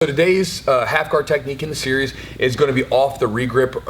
So today's half guard technique in the series is going to be off the regrip,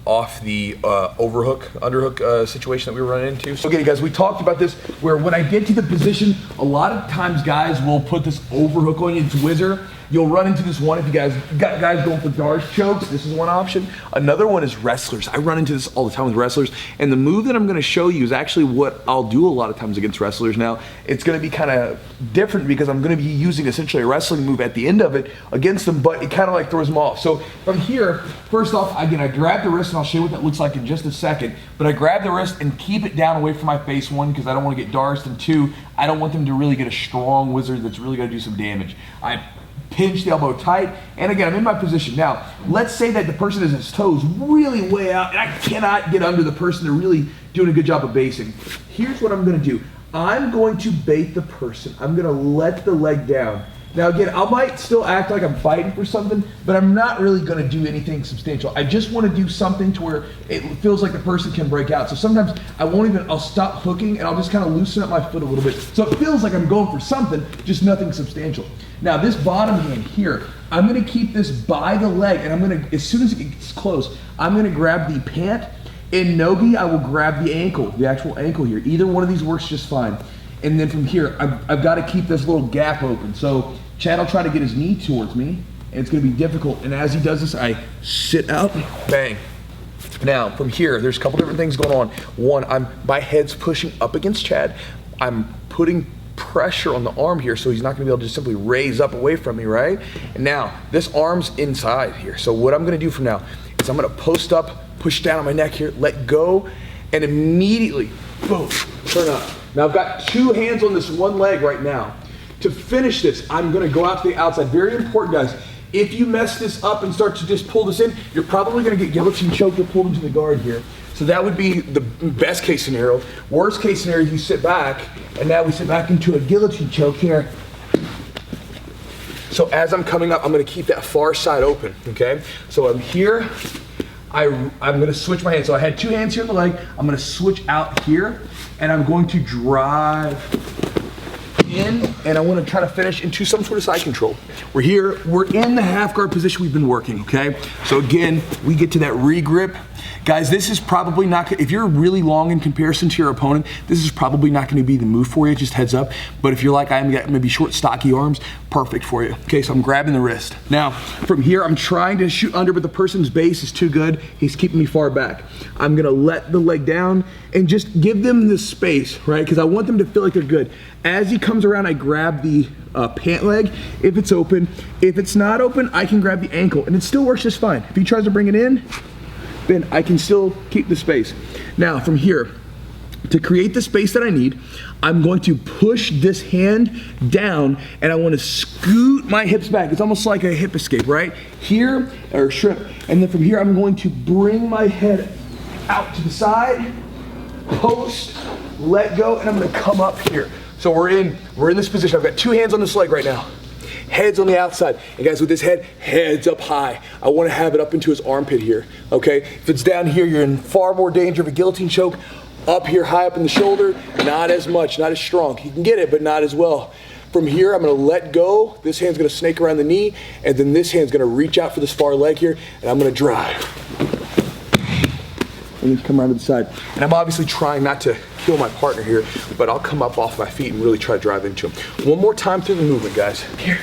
off the overhook, underhook situation that we were running into. So again, guys, we talked about this where when I get to the position, a lot of times guys will put this overhook on you. It's whizzer. You'll run into this one if you guys got guys going for Darce chokes. This is one option. Another one is wrestlers. I run into this all the time with wrestlers. And the move that I'm going to show you is actually what I'll do a lot of times against wrestlers. Now, it's going to be kind of different because I'm going to be using essentially a wrestling move at the end of it against them, but it kind of like throws them off. So from here, first off, again, I grab the wrist, and I'll show you what that looks like in just a second. But I grab the wrist and keep it down away from my face, one, because I don't want to get Darced, and two, I don't want them to really get a strong wizard that's really going to do some damage. I pinch the elbow tight, and again, I'm in my position. Now, let's say that the person has his toes really way out, and I cannot get under the person. They're really doing a good job of basing. Here's what I'm going to do. I'm going to bait the person. I'm going to let the leg down. Now again, I might still act like I'm fighting for something, but I'm not really going to do anything substantial. I just want to do something to where it feels like the person can break out. So sometimes I'll stop hooking and I'll just kind of loosen up my foot a little bit. So it feels like I'm going for something, just nothing substantial. Now this bottom hand here, I'm going to keep this by the leg, and I'm going to, as soon as it gets close, I'm going to grab the pant. In nogi, I will grab the ankle, the actual ankle here. Either one of these works just fine. And then from here, I've got to keep this little gap open. So Chad will try to get his knee towards me, and it's going to be difficult. And as he does this, I sit out, bang. Now, from here, there's a couple different things going on. One, my head's pushing up against Chad. I'm putting pressure on the arm here, so he's not going to be able to just simply raise up away from me, right? And now, this arm's inside here. So what I'm going to do from now is I'm going to post up, push down on my neck here, let go, and immediately, boom, turn up. Now, I've got two hands on this one leg right now. To finish this, I'm going to go out to the outside. Very important, guys. If you mess this up and start to just pull this in, you're probably going to get guillotine choked or pulled into the guard here. So that would be the best case scenario. Worst case scenario, you sit back, and now we sit back into a guillotine choke here. So as I'm coming up, I'm going to keep that far side open, okay? So I'm here. I'm going to switch my hands. So I had two hands here on the leg. I'm going to switch out here, and I'm going to drive in, and I want to try to finish into some sort of side control. We're here, we're in the half guard position we've been working, okay? So again, we get to that regrip. Guys, this is probably not, if you're really long in comparison to your opponent, this is probably not going to be the move for you, just heads up. But if you're like I am, got maybe short, stocky arms, perfect for you. Okay, so I'm grabbing the wrist. Now, from here, I'm trying to shoot under, but the person's base is too good. He's keeping me far back. I'm going to let the leg down and just give them the space, right? Because I want them to feel like they're good. As he comes around, I grab the pant leg if it's open. If it's not open, I can grab the ankle, and it still works just fine. If he tries to bring it in, then I can still keep the space. Now from here, to create the space that I need, I'm going to push this hand down, and I want to scoot my hips back. It's almost like a hip escape, right? Here, or shrimp. And then from here, I'm going to bring my head out to the side, post, let go, and I'm going to come up here. So we're in this position. I've got two hands on this leg right now. Head's on the outside. And guys, with this head, head's up high. I want to have it up into his armpit here, okay? If it's down here, you're in far more danger of a guillotine choke. Up here, high up in the shoulder, not as much, not as strong. You can get it, but not as well. From here, I'm going to let go. This hand's going to snake around the knee, and then this hand's going to reach out for this far leg here, and I'm going to drive. And then come around to the side. And I'm obviously trying not to kill my partner here, but I'll come up off my feet and really try to drive into him. One more time through the movement, guys. Here,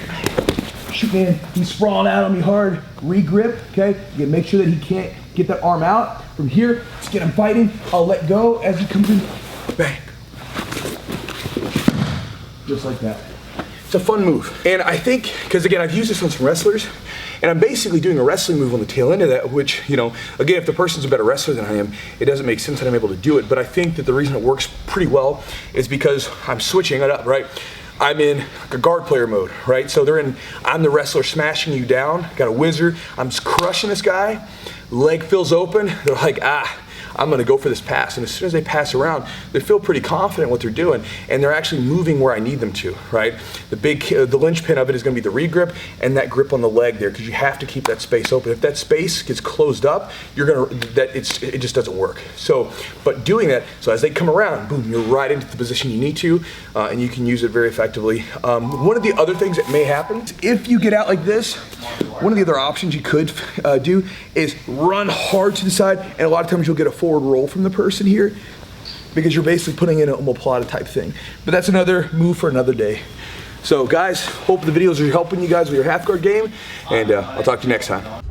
shoot, man. He's sprawling out on me hard. Regrip, okay? You make sure that he can't get that arm out. From here, let's get him fighting. I'll let go as he comes in. Bang. Just like that. It's a fun move. And I think, because again, I've used this on some wrestlers, and I'm basically doing a wrestling move on the tail end of that, which, you know, again, if the person's a better wrestler than I am, it doesn't make sense that I'm able to do it. But I think that the reason it works pretty well is because I'm switching it up, right? I'm in like a guard player mode, right? So I'm the wrestler smashing you down, got a whizzer, I'm just crushing this guy, leg feels open, they're like, I'm gonna go for this pass. And as soon as they pass around, they feel pretty confident what they're doing, and they're actually moving where I need them to, right? The linchpin of it is gonna be the regrip and that grip on the leg there, because you have to keep that space open. If that space gets closed up, it just doesn't work. So, but doing that, so as they come around, boom, you're right into the position you need to, and you can use it very effectively. One of the other things that may happen, if you get out like this, one of the other options you could do is run hard to the side, and a lot of times you'll get a forward roll from the person here, because you're basically putting in an omoplata type thing. But that's another move for another day. So guys, hope the videos are helping you guys with your half guard game, and I'll talk to you next time.